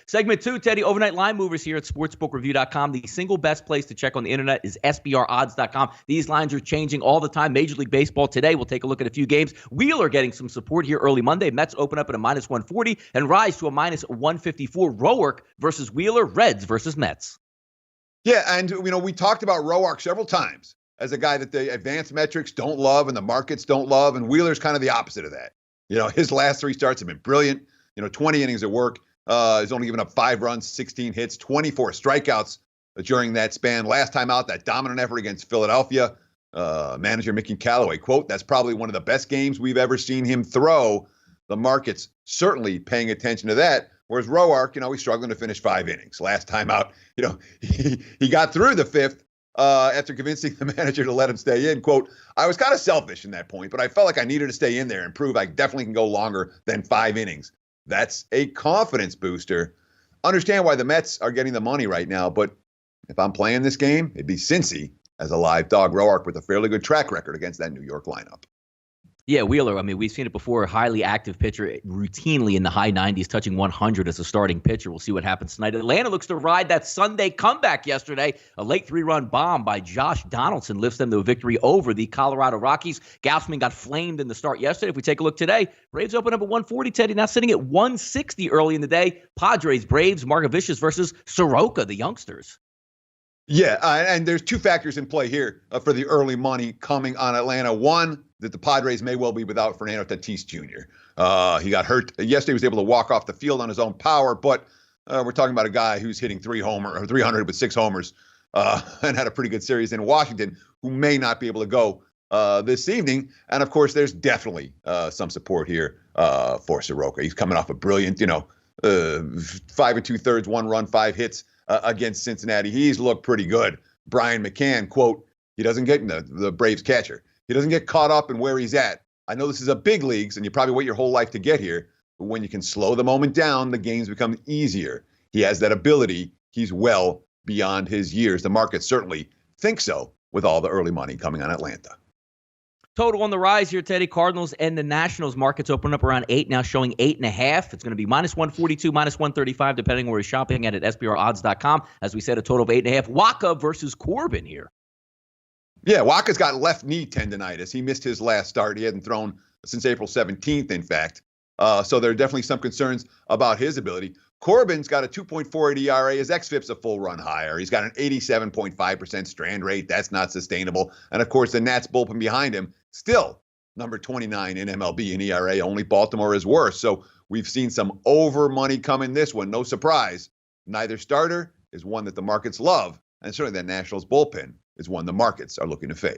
Segment 2, Teddy, overnight line movers here at sportsbookreview.com. The single best place to check on the internet is SBRodds.com. These lines are changing all the time. Major League Baseball today, we'll take a look at a few games. Wheeler getting some support here early Monday. Mets open up at a minus 140 and rise to a minus 154. Roark versus Wheeler, Reds versus Mets. Yeah, and we talked about Roark several times as a guy that the advanced metrics don't love and the markets don't love, and Wheeler's kind of the opposite of that. His last 3 starts have been brilliant. 20 innings of work. He's only given up 5 runs, 16 hits, 24 strikeouts during that span. Last time out, that dominant effort against Philadelphia. Manager Mickey Callaway, quote, "That's probably one of the best games we've ever seen him throw." The market's certainly paying attention to that. Whereas Roark, he's struggling to finish 5 innings. Last time out, he got through the 5th after convincing the manager to let him stay in. Quote, "I was kind of selfish in that point, but I felt like I needed to stay in there and prove I definitely can go longer than 5 innings. That's a confidence booster. Understand why the Mets are getting the money right now, but if I'm playing this game, it'd be Cincy as a live dog. Roark with a fairly good track record against that New York lineup. Yeah, Wheeler, we've seen it before. Highly active pitcher, routinely in the high 90s, touching 100 as a starting pitcher. We'll see what happens tonight. Atlanta looks to ride that Sunday comeback yesterday. A late 3-run bomb by Josh Donaldson lifts them to a victory over the Colorado Rockies. Gausman got flamed in the start yesterday. If we take a look today, Braves open up at 140, Teddy, now sitting at 160 early in the day. Padres, Braves, Margevicius versus Soroka, the youngsters. Yeah, and there's 2 factors in play here for the early money coming on Atlanta. One, that the Padres may well be without Fernando Tatis Jr. He got hurt yesterday. He was able to walk off the field on his own power, but we're talking about a guy who's hitting 300 with 6 homers and had a pretty good series in Washington, who may not be able to go this evening. And of course, there's definitely some support here for Soroka. He's coming off a brilliant, 5 2/3, 1 run, 5 hits against Cincinnati. He's looked pretty good. Brian McCann, quote, he doesn't get the Braves catcher. He doesn't get caught up in where he's at. I know this is a big leagues, and you probably wait your whole life to get here. But when you can slow the moment down, the games become easier. He has that ability. He's well beyond his years. The market certainly thinks so with all the early money coming on Atlanta. Total on the rise here, Teddy. Cardinals and the Nationals markets open up around 8, now showing 8.5. It's going to be minus 142, minus 135, depending where you're shopping at SBRodds.com. As we said, a total of 8.5. Waka versus Corbin here. Yeah, Waka's got left knee tendonitis. He missed his last start. He hadn't thrown since April 17th, in fact. So there are definitely some concerns about his ability. Corbin's got a 2.48 ERA. His xFIP's a full run higher. He's got an 87.5% strand rate. That's not sustainable. And, of course, the Nats bullpen behind him, still number 29 in MLB in ERA. Only Baltimore is worse. So we've seen some over money come in this one. No surprise. Neither starter is one that the markets love. And certainly that Nationals bullpen is one the markets are looking to fade.